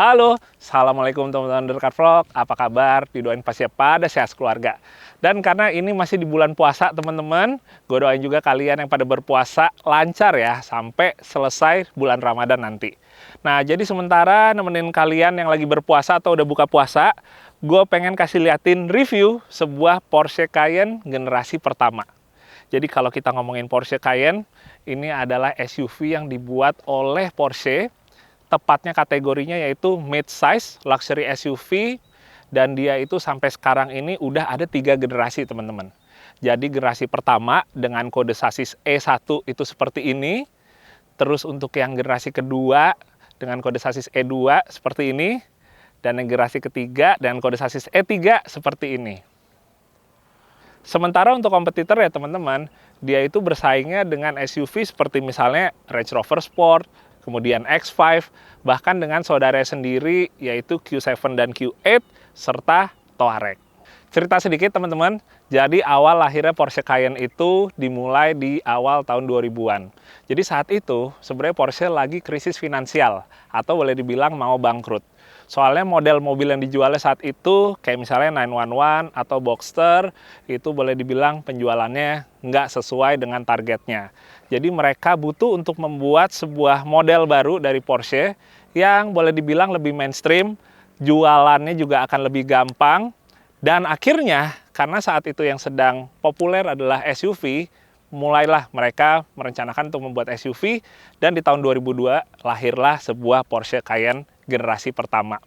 Halo, Assalamualaikum teman-teman Derkat Vlog. Apa kabar? Didoain pasti pada sehat keluarga. Dan karena ini masih di bulan puasa teman-teman, gue doain juga kalian yang pada berpuasa lancar ya sampai selesai bulan Ramadan nanti. Nah, jadi sementara nemenin kalian yang lagi berpuasa atau udah buka puasa, gue pengen kasih liatin review sebuah Porsche Cayenne generasi pertama. Jadi kalau kita ngomongin Porsche Cayenne, ini adalah SUV yang dibuat oleh Porsche. Tepatnya kategorinya yaitu mid-size luxury SUV, dan dia itu sampai sekarang ini udah ada 3 generasi teman-teman. Jadi generasi pertama dengan kode sasis E1 itu seperti ini, terus untuk yang generasi kedua dengan kode sasis E2 seperti ini, dan yang generasi ketiga dengan kode sasis E3 seperti ini. Sementara untuk kompetitor ya teman-teman, dia itu bersaingnya dengan SUV seperti misalnya Range Rover Sport, kemudian X5, bahkan dengan saudara sendiri yaitu Q7 dan Q8, serta Touareg. Cerita sedikit teman-teman, jadi awal lahirnya Porsche Cayenne itu dimulai di awal tahun 2000-an. Jadi saat itu sebenarnya Porsche lagi krisis finansial, atau boleh dibilang mau bangkrut. Soalnya model mobil yang dijualnya saat itu, kayak misalnya 911 atau Boxster, itu boleh dibilang penjualannya nggak sesuai dengan targetnya. Jadi mereka butuh untuk membuat sebuah model baru dari Porsche yang boleh dibilang lebih mainstream, jualannya juga akan lebih gampang, dan akhirnya karena saat itu yang sedang populer adalah SUV, mulailah mereka merencanakan untuk membuat SUV, dan di tahun 2002 lahirlah sebuah Porsche Cayenne generasi pertama.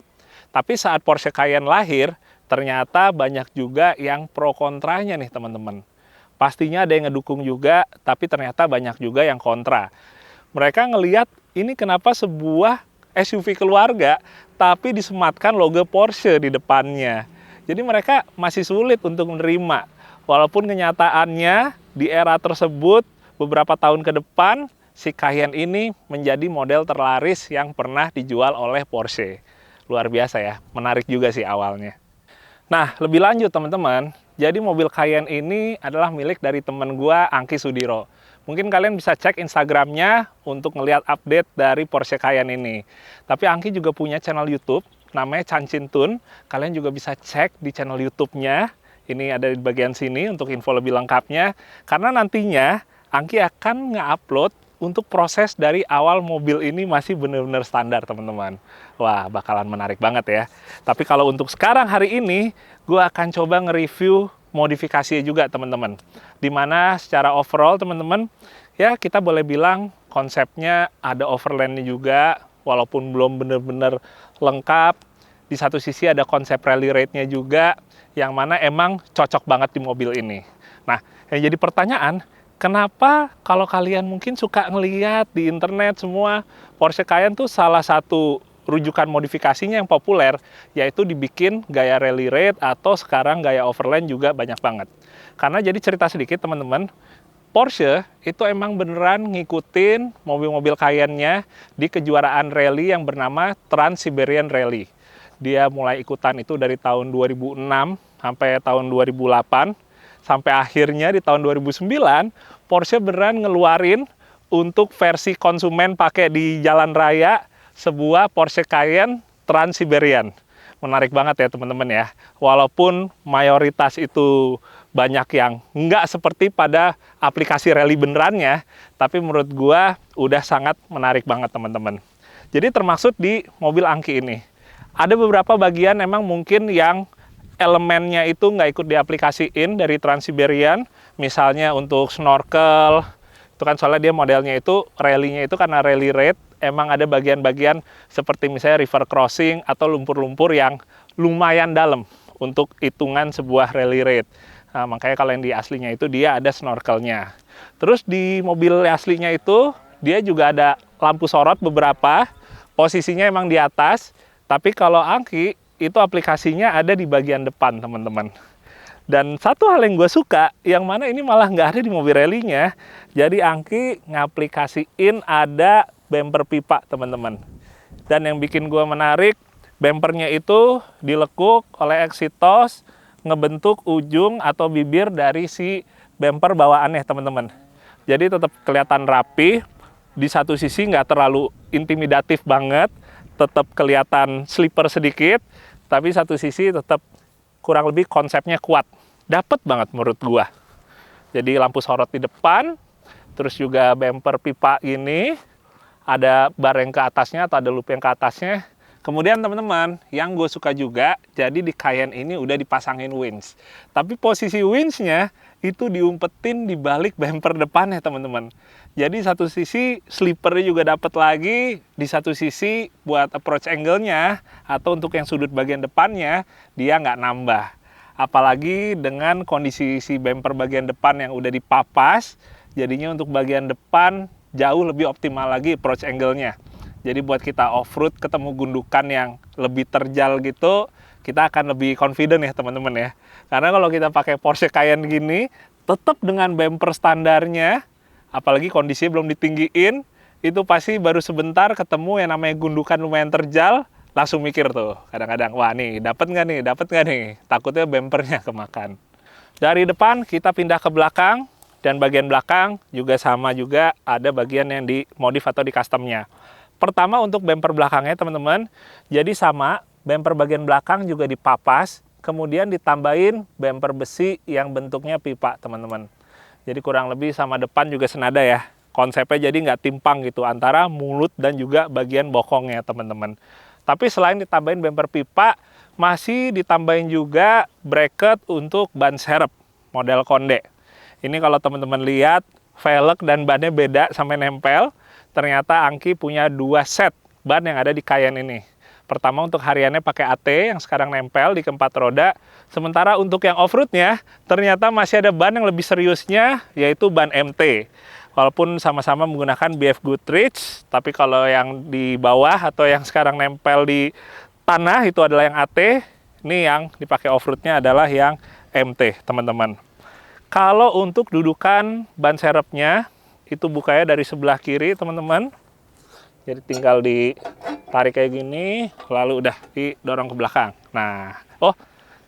Tapi saat Porsche Cayenne lahir, ternyata banyak juga yang pro kontranya nih teman-teman. Pastinya ada yang ngedukung juga, tapi ternyata banyak juga yang kontra. Mereka ngelihat ini kenapa sebuah SUV keluarga, tapi disematkan logo Porsche di depannya. Jadi mereka masih sulit untuk menerima. Walaupun kenyataannya di era tersebut, beberapa tahun ke depan, si Cayenne ini menjadi model terlaris yang pernah dijual oleh Porsche. Luar biasa ya, menarik juga sih awalnya. Nah, lebih lanjut teman-teman, jadi mobil Cayenne ini adalah milik dari teman gua, Angki Sudiro. Mungkin kalian bisa cek Instagramnya untuk ngelihat update dari Porsche Cayenne ini. Tapi Angki juga punya channel YouTube, namanya Chan Chin Tun. Kalian juga bisa cek di channel YouTube-nya. Ini ada di bagian sini untuk info lebih lengkapnya. Karena nantinya Angki akan nge-upload untuk proses dari awal mobil ini masih benar-benar standar teman-teman. Wah, bakalan menarik banget ya. Tapi kalau untuk sekarang hari ini, gue akan coba nge-review modifikasinya juga teman-teman. Dimana secara overall teman-teman, ya kita boleh bilang konsepnya ada overlandnya juga, walaupun belum benar-benar lengkap. Di satu sisi ada konsep rally rate-nya juga, yang mana emang cocok banget di mobil ini. Nah, yang jadi pertanyaan, kenapa kalau kalian mungkin suka ngeliat di internet semua, Porsche Cayenne tuh salah satu rujukan modifikasinya yang populer, yaitu dibikin gaya rally raid atau sekarang gaya overland juga banyak banget. Karena jadi cerita sedikit teman-teman, Porsche itu emang beneran ngikutin mobil-mobil Cayenne-nya di kejuaraan rally yang bernama Trans-Siberian Rally. Dia mulai ikutan itu dari tahun 2006 sampai tahun 2008. Sampai akhirnya di tahun 2009, Porsche beneran ngeluarin untuk versi konsumen pakai di jalan raya, sebuah Porsche Cayenne Trans-Siberian. Menarik banget ya teman-teman ya. Walaupun mayoritas itu banyak yang nggak seperti pada aplikasi rally benerannya, tapi menurut gua udah sangat menarik banget teman-teman. Jadi termaksud di mobil Angki ini. Ada beberapa bagian emang mungkin yang elemennya itu nggak ikut diaplikasiin dari Trans-Siberian, misalnya untuk snorkel, itu kan soalnya dia modelnya itu, rally-nya itu karena rally raid, emang ada bagian-bagian seperti misalnya river crossing atau lumpur-lumpur yang lumayan dalam untuk hitungan sebuah rally raid. Nah, makanya kalau yang di aslinya itu dia ada snorkelnya. Terus di mobil aslinya itu, dia juga ada lampu sorot beberapa, posisinya emang di atas, tapi kalau Angki, itu aplikasinya ada di bagian depan teman-teman. Dan satu hal yang gue suka, yang mana ini malah nggak ada di mobil rally-nya, jadi Angki ngaplikasiin ada bumper pipa teman-teman. Dan yang bikin gue menarik, bumpernya itu dilekuk oleh Exytos, ngebentuk ujung atau bibir dari si bumper bawaannya teman-teman. Jadi tetap kelihatan rapi, di satu sisi nggak terlalu intimidatif banget, tetap kelihatan slipper sedikit, tapi satu sisi tetap kurang lebih konsepnya kuat. Dapet banget menurut gua. Jadi lampu sorot di depan, terus juga bumper pipa ini, ada bar yang ke atasnya atau ada loop yang ke atasnya. Kemudian teman-teman, yang gue suka juga, jadi di Cayenne ini udah dipasangin winch. Tapi posisi winchnya itu diumpetin di balik bumper depannya teman-teman. Jadi satu sisi slippernya juga dapat lagi, di satu sisi buat approach angle-nya atau untuk yang sudut bagian depannya dia nggak nambah. Apalagi dengan kondisi si bumper bagian depan yang udah dipapas, jadinya untuk bagian depan jauh lebih optimal lagi approach angle-nya. Jadi buat kita off-road ketemu gundukan yang lebih terjal gitu, kita akan lebih confident ya teman-teman ya. Karena kalau kita pakai Porsche Cayenne gini, tetap dengan bumper standarnya, apalagi kondisinya belum ditinggiin, itu pasti baru sebentar ketemu yang namanya gundukan lumayan terjal, langsung mikir tuh kadang-kadang, wah nih dapat nggak nih, takutnya bumpernya kemakan. Dari depan kita pindah ke belakang, dan bagian belakang juga sama juga ada bagian yang dimodif atau di customnya. Pertama untuk bumper belakangnya teman-teman, jadi sama, bumper bagian belakang juga dipapas, kemudian ditambahin bumper besi yang bentuknya pipa teman-teman. Jadi kurang lebih sama depan juga senada ya, konsepnya jadi nggak timpang gitu antara mulut dan juga bagian bokongnya teman-teman. Tapi selain ditambahin bumper pipa, masih ditambahin juga bracket untuk ban serep model Konde. Ini kalau teman-teman lihat, velg dan bannya beda sampai nempel. Ternyata Angki punya 2 set ban yang ada di Cayenne ini. Pertama untuk hariannya pakai AT yang sekarang nempel di keempat roda. Sementara untuk yang off-roadnya, ternyata masih ada ban yang lebih seriusnya, yaitu ban MT. Walaupun sama-sama menggunakan BF Goodrich, tapi kalau yang di bawah atau yang sekarang nempel di tanah itu adalah yang AT. Ini yang dipakai off-roadnya adalah yang MT, teman-teman. Kalau untuk dudukan ban serepnya, itu bukanya dari sebelah kiri teman-teman. Jadi tinggal ditarik kayak gini, lalu udah didorong ke belakang. Nah, oh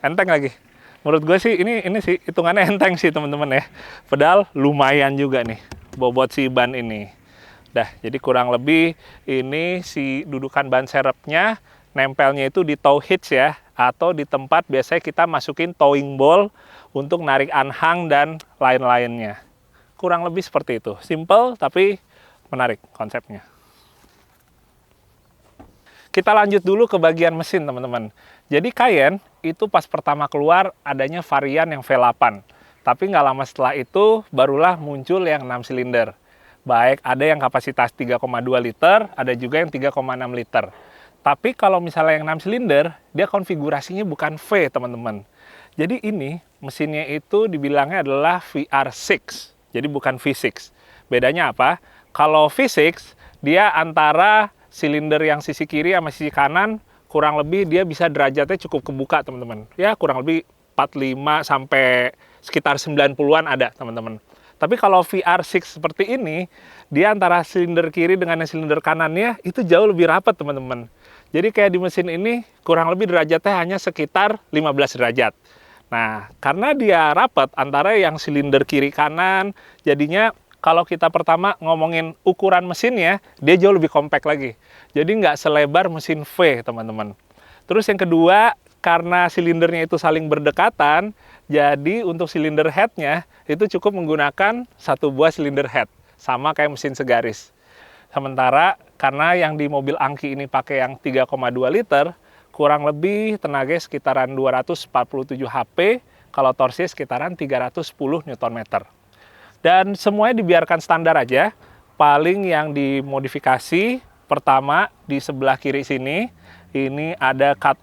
enteng lagi. Menurut gue sih ini sih hitungannya enteng sih teman-teman ya. Padahal lumayan juga nih bobot si ban ini. Dah, jadi kurang lebih ini si dudukan ban serepnya nempelnya itu di tow hitch ya, atau di tempat biasanya kita masukin towing ball untuk narik anhang dan lain-lainnya. Kurang lebih seperti itu. Simple tapi menarik konsepnya. Kita lanjut dulu ke bagian mesin teman-teman. Jadi Cayenne itu pas pertama keluar adanya varian yang V8. Tapi nggak lama setelah itu barulah muncul yang 6 silinder. Baik ada yang kapasitas 3,2 liter, ada juga yang 3,6 liter. Tapi kalau misalnya yang 6 silinder, dia konfigurasinya bukan V teman-teman. Jadi ini mesinnya itu dibilangnya adalah VR6. Jadi bukan V6. Bedanya apa? Kalau V6, dia antara silinder yang sisi kiri sama sisi kanan, kurang lebih dia bisa derajatnya cukup kebuka, teman-teman. Ya, kurang lebih 45 sampai sekitar 90-an ada, teman-teman. Tapi kalau VR6 seperti ini, dia antara silinder kiri dengan silinder kanannya, itu jauh lebih rapat, teman-teman. Jadi kayak di mesin ini, kurang lebih derajatnya hanya sekitar 15 derajat. Nah, karena dia rapat antara yang silinder kiri kanan, jadinya kalau kita pertama ngomongin ukuran mesinnya, dia jauh lebih compact lagi. Jadi nggak selebar mesin V, teman-teman. Terus yang kedua, karena silindernya itu saling berdekatan, jadi untuk silinder headnya itu cukup menggunakan 1 buah silinder head, sama kayak mesin segaris. Sementara karena yang di mobil Angki ini pakai yang 3,2 liter, kurang lebih tenaga sekitaran 247 HP, kalau torsi sekitaran 310 Nm. Dan semuanya dibiarkan standar aja, paling yang dimodifikasi, pertama di sebelah kiri sini, ini ada cut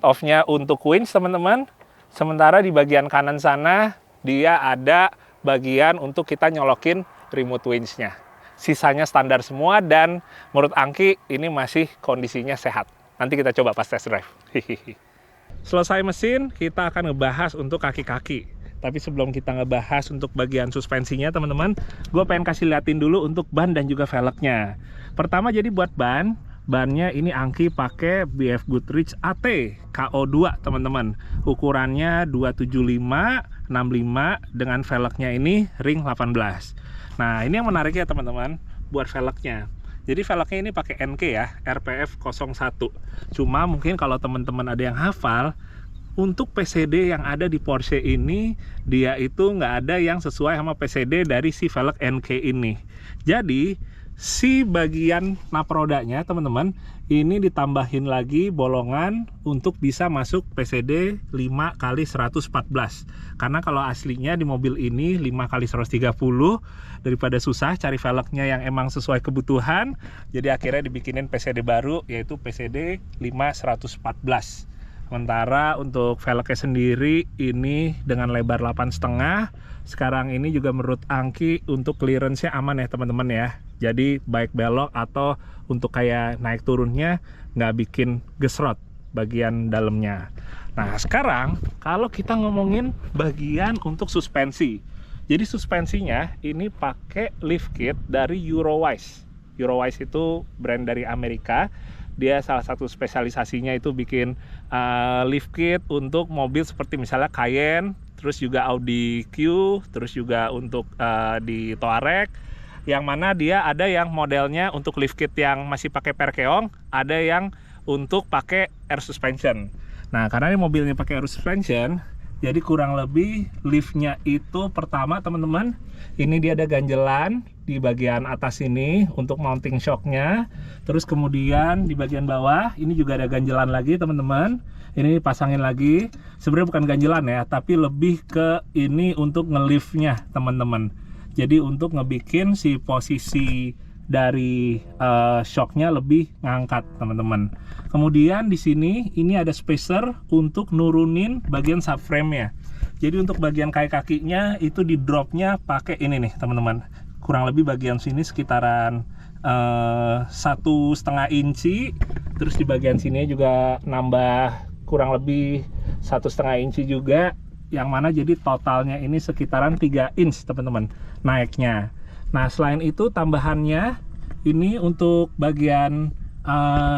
off-nya untuk winch teman-teman, sementara di bagian kanan sana, dia ada bagian untuk kita nyolokin remote winch-nya. Sisanya standar semua dan menurut Angki ini masih kondisinya sehat. Nanti kita coba pas test drive. Selesai mesin, kita akan ngebahas untuk kaki-kaki. Tapi sebelum kita ngebahas untuk bagian suspensinya, teman-teman, gue pengen kasih liatin dulu untuk ban dan juga velgnya. Pertama jadi buat bannya ini Angki pakai BF Goodrich AT KO2, teman-teman. Ukurannya 275/65 dengan velgnya ini ring 18. Nah, ini yang menarik ya, teman-teman, buat velgnya. Jadi velgnya ini pakai NK ya, RPF 01. Cuma mungkin kalau teman-teman ada yang hafal, untuk PCD yang ada di Porsche ini, dia itu nggak ada yang sesuai sama PCD dari si velg NK ini. Jadi, si bagian nap rodanya, teman-teman, ini ditambahin lagi bolongan untuk bisa masuk PCD 5x114. Karena kalau aslinya di mobil ini 5x130, daripada susah cari velgnya yang emang sesuai kebutuhan, jadi akhirnya dibikinin PCD baru, yaitu PCD 5x114. Sementara untuk velgnya sendiri ini dengan lebar 8,5. Sekarang ini juga menurut Angki untuk clearance-nya aman ya teman-teman ya. Jadi baik belok atau untuk kayak naik turunnya nggak bikin gesrot bagian dalamnya. Nah sekarang kalau kita ngomongin bagian untuk suspensi. Jadi suspensinya ini pakai lift kit dari Eurowise. Eurowise itu brand dari Amerika. Dia salah satu spesialisasinya itu bikin lift kit untuk mobil seperti misalnya Cayenne, terus juga Audi Q, terus juga untuk di Touareg, yang mana dia ada yang modelnya untuk lift kit yang masih pakai perkeong, ada yang untuk pakai air suspension. Nah karena ini mobilnya pakai air suspension, jadi kurang lebih liftnya itu pertama teman-teman, ini dia ada ganjelan di bagian atas ini untuk mounting shocknya. Terus kemudian di bagian bawah ini juga ada ganjelan lagi teman-teman. Ini pasangin lagi. Sebenarnya bukan ganjelan ya, tapi lebih ke ini untuk ngeliftnya teman-teman. Jadi untuk ngebikin si posisi dari shocknya lebih ngangkat teman-teman. Kemudian di sini ini ada spacer untuk nurunin bagian subframe-nya. Jadi untuk bagian kakinya itu di dropnya pakai ini nih teman-teman. Kurang lebih bagian sini sekitaran 1,5 inci. Terus di bagian sini juga nambah kurang lebih 1,5 inci juga. Yang mana jadi totalnya ini sekitaran 3 inch teman-teman naiknya. Nah selain itu tambahannya ini untuk bagian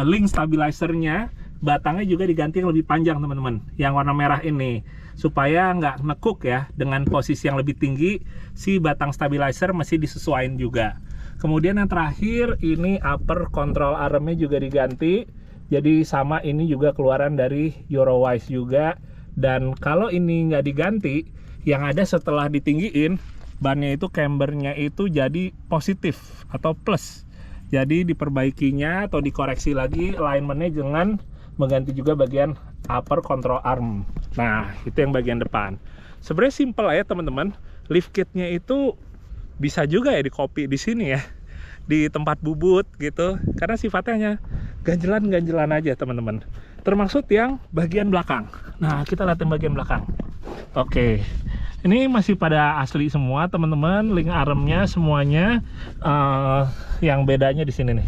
link stabilizernya, batangnya juga diganti yang lebih panjang teman-teman, yang warna merah ini, supaya nggak nekuk ya dengan posisi yang lebih tinggi. Si batang stabilizer masih disesuaikan juga. Kemudian yang terakhir ini upper control armnya juga diganti, jadi sama ini juga keluaran dari Eurowise juga. Dan kalau ini nggak diganti, yang ada setelah ditinggiin bannya itu cambernya itu jadi positif atau plus, jadi diperbaikinya atau dikoreksi lagi alignmentnya dengan mengganti juga bagian upper control arm. Nah itu yang bagian depan. Sebenarnya simple ya teman-teman, lift kitnya itu bisa juga ya di copy di sini ya, di tempat bubut gitu, karena sifatnya hanya ganjelan-ganjelan aja teman-teman, termasuk yang bagian belakang. Nah kita lihat yang bagian belakang. Oke, ini masih pada asli semua teman-teman, link armnya semuanya. Yang bedanya di sini nih,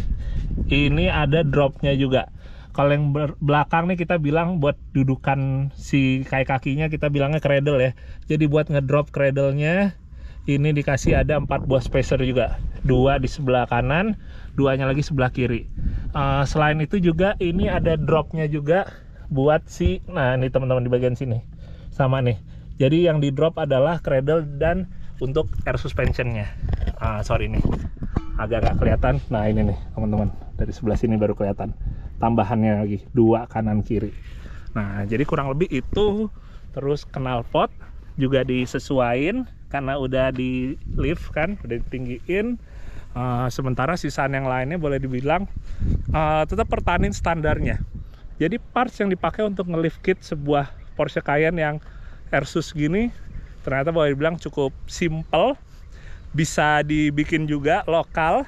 ini ada dropnya juga. Kalau yang belakang nih kita bilang buat dudukan si kakinya, kita bilangnya cradle ya. Jadi buat ngedrop cradle-nya ini dikasih ada 4 buah spacer juga, 2 di sebelah kanan, 2-nya lagi sebelah kiri. Selain itu juga ini ada dropnya juga buat si, nah ini teman-teman di bagian sini sama nih. Jadi yang di drop adalah cradle dan untuk air suspensionnya. Sorry nih agak nggak kelihatan. Nah ini nih teman-teman, dari sebelah sini baru kelihatan tambahannya lagi, 2 kanan kiri. Nah jadi kurang lebih itu. Terus knalpot juga disesuaikan karena udah di lift kan, udah ditinggiin. Sementara sisaan yang lainnya boleh dibilang tetap pertahanin standarnya. Jadi parts yang dipakai untuk nge-lift kit sebuah Porsche Cayenne yang Airsus gini ternyata boleh dibilang cukup simple, bisa dibikin juga lokal.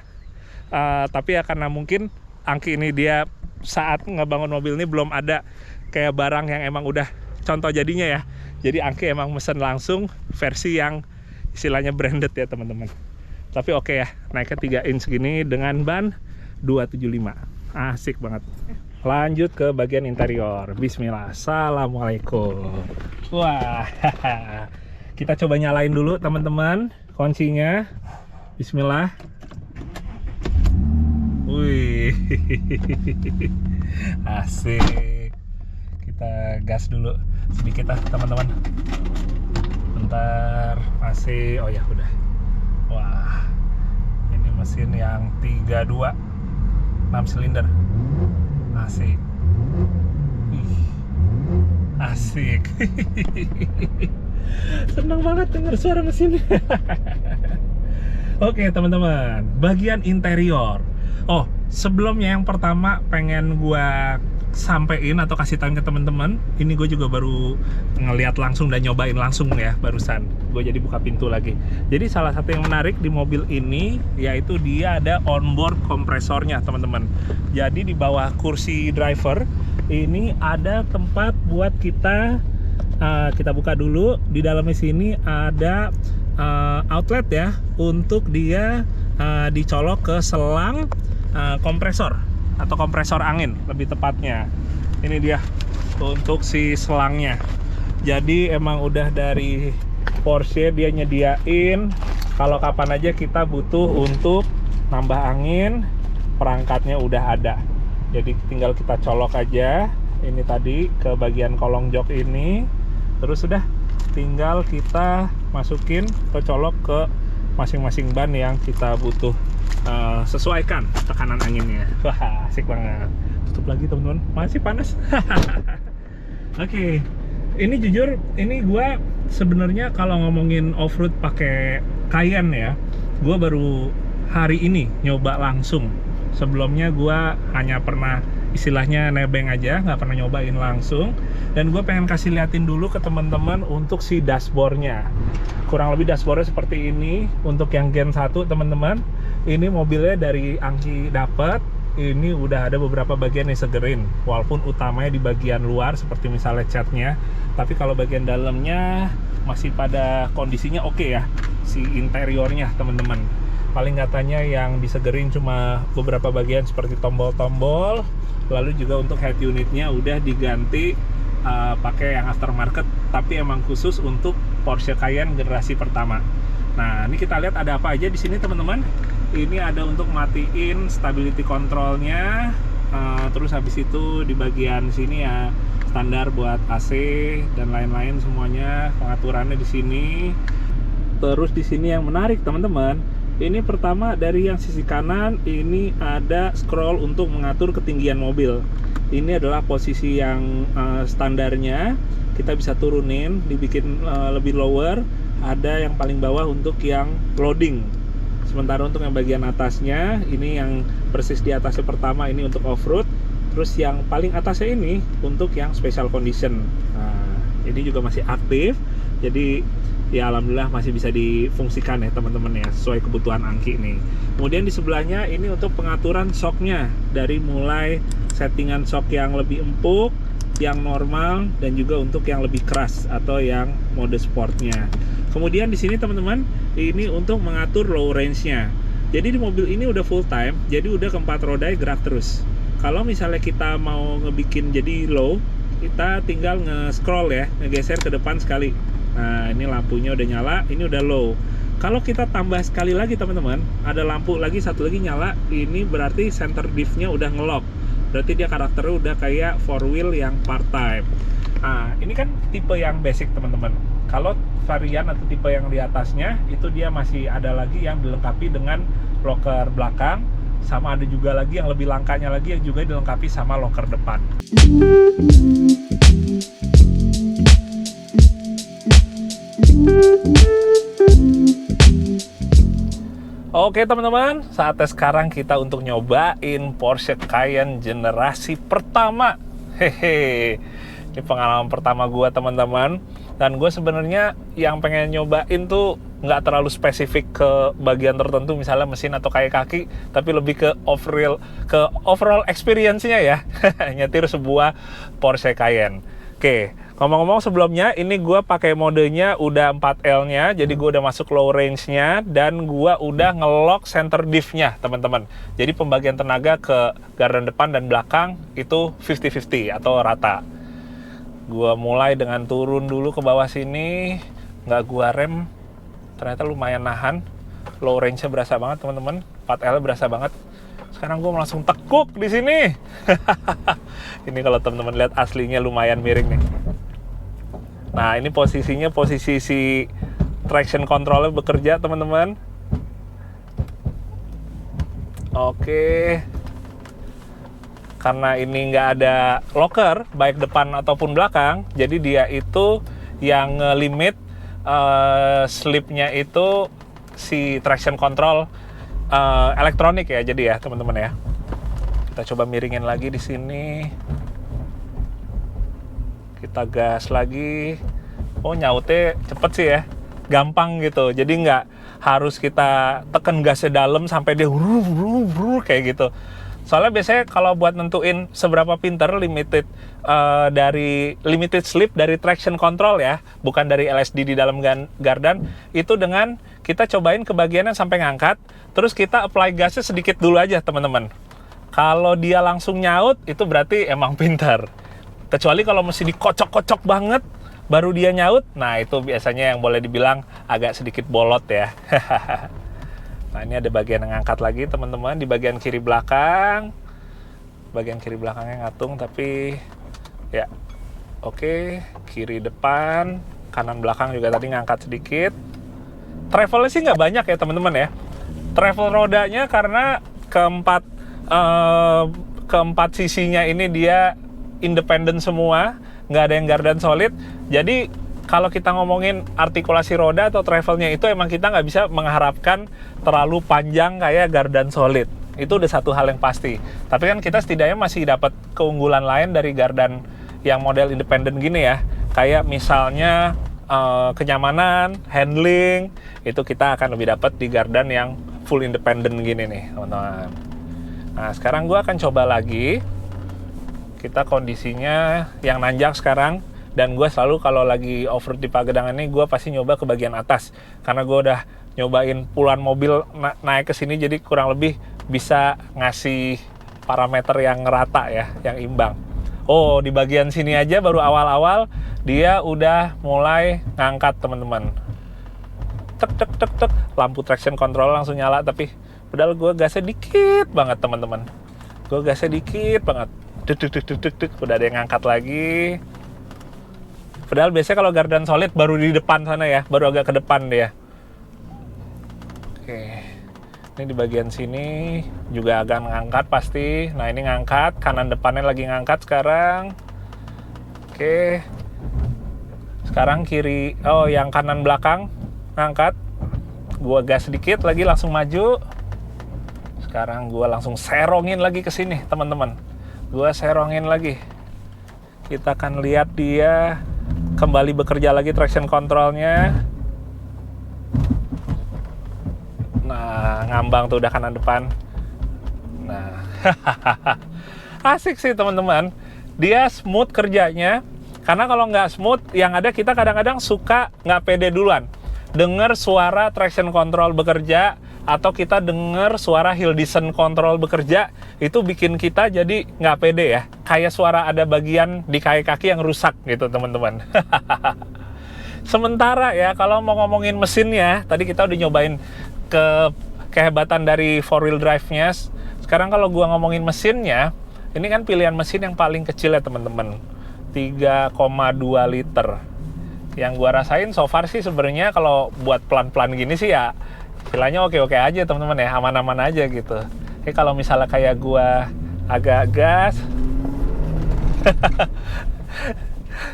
Tapi ya karena mungkin Angki ini dia saat ngebangun mobil ini belum ada kayak barang yang emang udah contoh jadinya ya, jadi Angki emang mesen langsung versi yang istilahnya branded ya teman-teman. Tapi oke ya, naiknya 3 inch gini dengan ban 275, asik banget. Lanjut ke bagian interior. Bismillah, assalamualaikum. Wah, kita coba nyalain dulu teman-teman kuncinya. Bismillah. Wih, asik. Kita gas dulu sedikit teman-teman. Bentar, masih. Oh ya udah. Wah, ini mesin yang 32 6 silinder. Asik. Ih, asik. Senang banget dengar suara mesin. Oke teman-teman, bagian interior. Oh, sebelumnya yang pertama pengen gua sampein atau kasih tahu ke teman-teman, ini gue juga baru ngeliat langsung dan nyobain langsung ya barusan. Gue jadi buka pintu lagi. Jadi salah satu yang menarik di mobil ini yaitu dia ada onboard kompresornya teman-teman. Jadi di bawah kursi driver ini ada tempat buat kita buka dulu. Di dalamnya sini ada outlet ya untuk dia dicolok ke selang kompresor atau kompresor angin lebih tepatnya. Ini dia untuk si selangnya. Jadi emang udah dari Porsche dia nyediain kalau kapan aja kita butuh untuk nambah angin, perangkatnya udah ada. Jadi tinggal kita colok aja ini tadi ke bagian kolong jok ini, terus udah tinggal kita masukin atau colok ke masing-masing ban yang kita butuh sesuaikan tekanan anginnya. Wah, asik banget. Tutup lagi teman-teman, masih panas. Oke, ini jujur, ini gua sebenarnya kalau ngomongin off-road pakai Cayenne ya, gua baru hari ini nyoba langsung. Sebelumnya gua hanya pernah istilahnya nebeng aja, nggak pernah nyobain langsung. Dan gue pengen kasih liatin dulu ke teman-teman untuk si dashboardnya. Kurang lebih dashboardnya seperti ini. Untuk yang Gen 1 teman-teman, ini mobilnya dari Angki dapet. Ini udah ada beberapa bagian yang segerin, walaupun utamanya di bagian luar seperti misalnya catnya. Tapi kalau bagian dalamnya masih pada kondisinya oke ya, si interiornya teman-teman. Paling katanya yang disegerin cuma beberapa bagian seperti tombol-tombol. Lalu juga untuk head unitnya udah diganti pakai yang aftermarket, tapi emang khusus untuk Porsche Cayenne generasi pertama. Nah, ini kita lihat ada apa aja di sini teman-teman. Ini ada untuk matiin stability controlnya, terus habis itu di bagian sini ya standar buat AC dan lain-lain semuanya, pengaturannya di sini. Terus di sini yang menarik teman-teman, ini pertama dari yang sisi kanan ini ada scroll untuk mengatur ketinggian mobil. Ini adalah posisi yang standarnya, kita bisa turunin, dibikin lebih lower. Ada yang paling bawah untuk yang loading. Sementara untuk yang bagian atasnya, ini yang persis di atasnya pertama ini untuk off-road. Terus yang paling atasnya ini untuk yang special condition. Nah, ini juga masih aktif. Jadi ya alhamdulillah masih bisa difungsikan ya teman-teman ya, sesuai kebutuhan Angki nih. Kemudian di sebelahnya ini untuk pengaturan shocknya, dari mulai settingan shock yang lebih empuk, yang normal, dan juga untuk yang lebih keras atau yang mode sportnya. Kemudian di sini teman-teman, ini untuk mengatur low range-nya. Jadi di mobil ini udah full time, jadi udah keempat roda gerak terus. Kalau misalnya kita mau ngebikin jadi low, kita tinggal nge-scroll ya, ngegeser ke depan sekali. Nah, ini lampunya udah nyala, ini udah low. Kalau kita tambah sekali lagi teman-teman, ada lampu lagi satu lagi nyala, ini berarti center diff-nya udah nge-lock. Berarti dia karakternya udah kayak 4-wheel yang part-time. Nah, ini kan tipe yang basic teman-teman. Kalau varian atau tipe yang di atasnya, itu dia masih ada lagi yang dilengkapi dengan locker belakang. Sama ada juga lagi yang lebih langkanya lagi yang juga dilengkapi sama locker depan. Oke teman-teman, saatnya sekarang kita untuk nyobain Porsche Cayenne generasi pertama. Hehe, ini pengalaman pertama gue teman-teman. Dan gue sebenarnya yang pengen nyobain tuh nggak terlalu spesifik ke bagian tertentu, misalnya mesin atau kayak kaki, tapi lebih ke overall experience-nya ya, nyetir sebuah Porsche Cayenne. Oke, ngomong-ngomong sebelumnya, ini gue pakai modenya udah 4L-nya, jadi gue udah masuk low range-nya, dan gue udah nge-lock center diff-nya, teman-teman. Jadi pembagian tenaga ke gardan depan dan belakang itu 50-50 atau rata. Gue mulai dengan turun dulu ke bawah sini, nggak gue rem, ternyata lumayan nahan. Low range-nya berasa banget, teman-teman. 4L berasa banget. Sekarang gue langsung tekuk di sini. Ini kalau teman-teman lihat aslinya lumayan miring nih. Nah, ini posisinya posisi si traction control-nya bekerja, teman-teman. Oke. karena ini nggak ada locker baik depan ataupun belakang, jadi dia itu yang limit slipnya itu si traction control elektronik ya, jadi ya teman-teman ya. Kita coba miringin lagi di sini, kita gas lagi. Oh, nyautnya cepet sih ya, gampang gitu, jadi nggak harus kita tekan gasnya dalam sampai dia kayak gitu. Soalnya biasanya kalau buat nentuin seberapa pinter limited slip dari traction control ya, bukan dari LSD di dalam gardan, itu dengan kita cobain ke bagiannya sampai ngangkat, terus kita apply gasnya sedikit dulu aja teman-teman. Kalau dia langsung nyaut, itu berarti emang pinter. Kecuali kalau mesti dikocok-kocok banget, baru dia nyaut, nah itu biasanya yang boleh dibilang agak sedikit bolot ya. Nah, ini ada bagian yang ngangkat lagi teman-teman, di bagian kiri belakang. Bagian kiri belakangnya ngatung, tapi ya oke. Kiri depan, kanan belakang juga tadi ngangkat sedikit. Travelnya sih nggak banyak ya teman-teman ya. Travel rodanya karena keempat sisinya ini dia independen semua, nggak ada yang gardan solid. Jadi kalau kita ngomongin artikulasi roda atau travelnya itu emang kita nggak bisa mengharapkan terlalu panjang kayak gardan solid. Itu udah satu hal yang pasti. Tapi kan kita setidaknya masih dapat keunggulan lain dari gardan yang model independen gini ya. Kayak misalnya kenyamanan, handling, itu kita akan lebih dapat di gardan yang full independen gini nih teman-teman. Nah, sekarang gue akan coba lagi. Kita kondisinya yang nanjak sekarang. Dan gue selalu kalau lagi off-road di Pagedangan ini, gue pasti nyoba ke bagian atas. Karena gue udah nyobain puluhan mobil naik ke sini, jadi kurang lebih bisa ngasih parameter yang rata ya, yang imbang. Oh, di bagian sini aja baru awal-awal, dia udah mulai ngangkat teman-teman. Tek, tek, tek, tek. Lampu traction control langsung nyala, tapi padahal gue gasnya dikit banget teman-teman. Gue gasnya dikit banget. Tuk, tuk, tuk, tuk, tuk. Udah ada yang ngangkat lagi. Padahal biasanya kalau gardan solid baru di depan sana ya, baru agak ke depan dia. Oke, ini di bagian sini juga agak ngangkat pasti. Nah, ini ngangkat, kanan depannya lagi ngangkat sekarang. Oke, sekarang kiri, oh yang kanan belakang ngangkat. Gua gas sedikit lagi langsung maju. Sekarang gua langsung serongin lagi ke sini teman-teman. Gua serongin lagi. Kita akan lihat dia kembali bekerja lagi traction controlnya. Nah, ngambang tuh udah kanan depan. Nah, asik sih teman-teman. Dia smooth kerjanya. Karena kalau nggak smooth, yang ada kita kadang-kadang suka nggak pede duluan. Dengar suara traction control bekerja, atau kita dengar suara hill descent control bekerja, itu bikin kita jadi nggak pede ya. Kayak suara ada bagian di kaki-kaki yang rusak gitu teman-teman. Sementara ya, kalau mau ngomongin mesinnya, tadi kita udah nyobain kehebatan dari 4-wheel drive-nya. Sekarang kalau gua ngomongin mesinnya, ini kan pilihan mesin yang paling kecil ya teman-teman. 3,2 liter. Yang gua rasain so far sih sebenarnya kalau buat pelan-pelan gini sih ya istilahnya oke-oke aja teman-teman ya, aman-aman aja gitu. Tapi kalau misalnya kayak gua agak gas,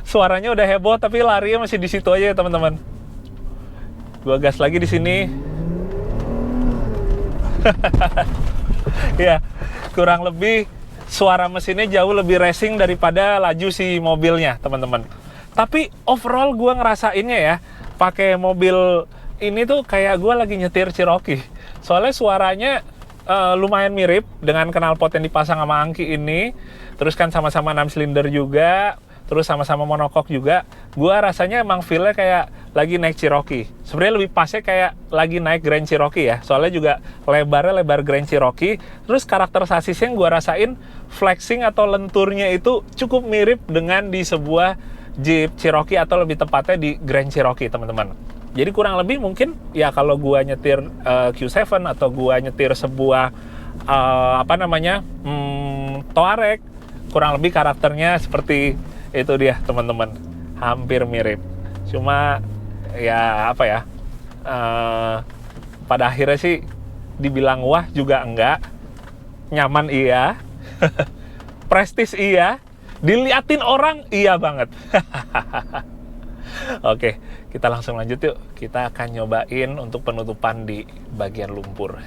suaranya udah heboh tapi larinya masih di situ aja ya teman-teman. Gua gas lagi di sini. Ya, kurang lebih suara mesinnya jauh lebih racing daripada laju si mobilnya teman-teman. Tapi overall gue ngerasainnya ya, pakai mobil ini tuh kayak gue lagi nyetir Cherokee. Soalnya suaranya lumayan mirip dengan knalpot yang dipasang sama Angki ini. Terus kan sama-sama 6 silinder juga, terus sama-sama monokok juga. Gue rasanya emang feel-nya kayak lagi naik Cherokee. Sebenarnya lebih pasnya kayak lagi naik Grand Cherokee ya. Soalnya juga lebarnya lebar Grand Cherokee. Terus karakter sasisnya yang gue rasain, flexing atau lenturnya itu cukup mirip dengan di sebuah Jeep Cherokee atau lebih tepatnya di Grand Cherokee teman-teman. Jadi kurang lebih mungkin ya kalau gua nyetir Q7 atau gua nyetir sebuah Touareg, kurang lebih karakternya seperti itu dia teman-teman. Hampir mirip. Cuma ya apa ya? Pada akhirnya sih dibilang wah juga enggak. Nyaman iya. prestis iya, diliatin orang iya banget. Oke, kita langsung lanjut yuk. Kita akan nyobain untuk penutupan di bagian lumpur.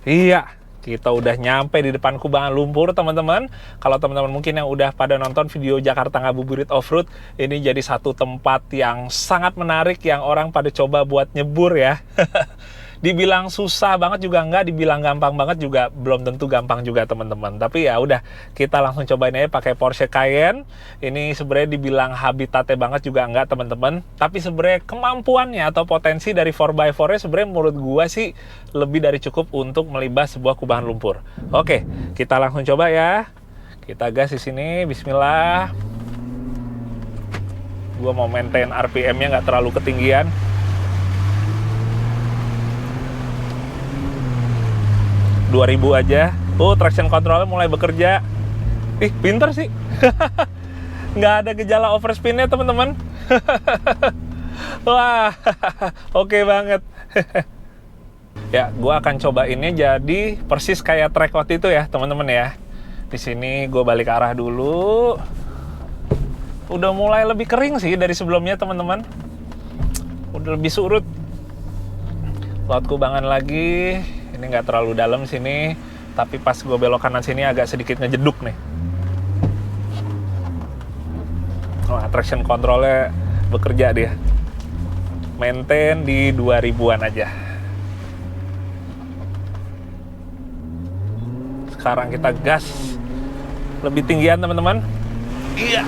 Iya, kita udah nyampe di depan kubangan lumpur, teman-teman. Kalau teman-teman mungkin yang udah pada nonton video Jakarta Ngabuburit Offroad, ini jadi satu tempat yang sangat menarik yang orang pada coba buat nyebur ya. Dibilang susah banget juga enggak, dibilang gampang banget juga belum tentu gampang juga, teman-teman. Tapi ya udah, kita langsung cobain aja pakai Porsche Cayenne. Ini sebenarnya dibilang habitatnya banget juga enggak, teman-teman. Tapi sebenarnya kemampuannya atau potensi dari 4x4-nya sebenarnya menurut gua sih lebih dari cukup untuk melibas sebuah kubangan lumpur. Oke, kita langsung coba ya. Kita gas di sini, bismillah. Gua mau maintain RPM-nya nggak terlalu ketinggian. Ribu aja. Traction controlnya mulai bekerja. Ih, pinter sih. Nggak ada gejala overspin-nya, teman-teman. Wah, oke banget. Ya, gua akan coba ini jadi persis kayak track waktu itu ya, teman-teman ya. Di sini gue balik arah dulu. Udah mulai lebih kering sih dari sebelumnya, teman-teman. Udah lebih surut. Laut kubangan lagi. Ini nggak terlalu dalam sini, tapi pas gue belok kanan sini agak sedikit ngejeduk nih. Traction controlnya bekerja dia. Maintain di 2000-an aja. Sekarang kita gas lebih tinggian, teman-teman. Iya.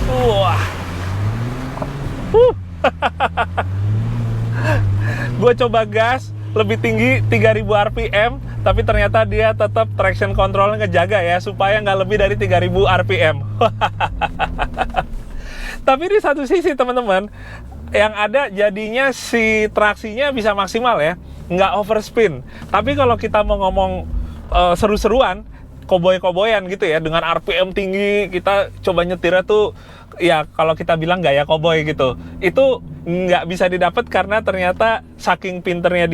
Wah. Gue coba gas lebih tinggi 3000 RPM, tapi ternyata dia tetap traction controlnya ngejaga ya, supaya nggak lebih dari 3000 RPM. Tapi di satu sisi, teman-teman, yang ada jadinya si traksinya bisa maksimal ya, nggak overspin. Tapi kalau kita mau ngomong seru-seruan, koboy-koboyan gitu ya, dengan RPM tinggi, kita coba nyetirnya tuh, ya kalau kita bilang gaya koboi gitu, itu nggak bisa didapat karena ternyata saking pinternya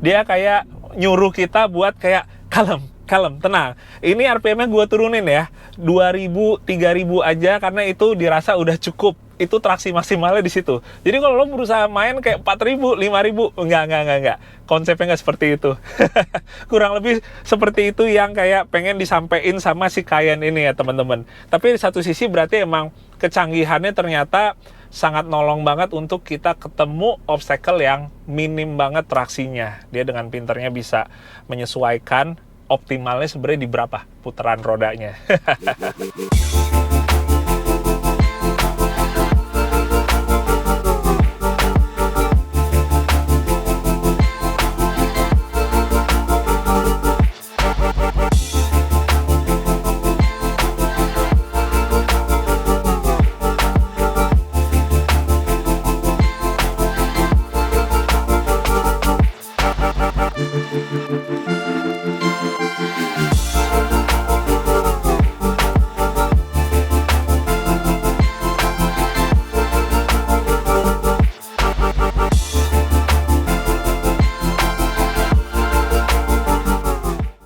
dia kayak nyuruh kita buat kayak kalem, tenang. Ini RPM-nya gue turunin ya, 2000, 3000 aja karena itu dirasa udah cukup. Itu traksi maksimalnya di situ. Jadi kalau lo berusaha main kayak 4000, 5000, enggak. Konsepnya nggak seperti itu. Kurang lebih seperti itu yang kayak pengen disampaikan sama si Cayenne ini ya, teman-teman. Tapi di satu sisi berarti emang kecanggihannya ternyata sangat nolong banget untuk kita ketemu obstacle yang minim banget traksinya. Dia dengan pinternya bisa menyesuaikan optimalnya sebenarnya di berapa putaran rodanya.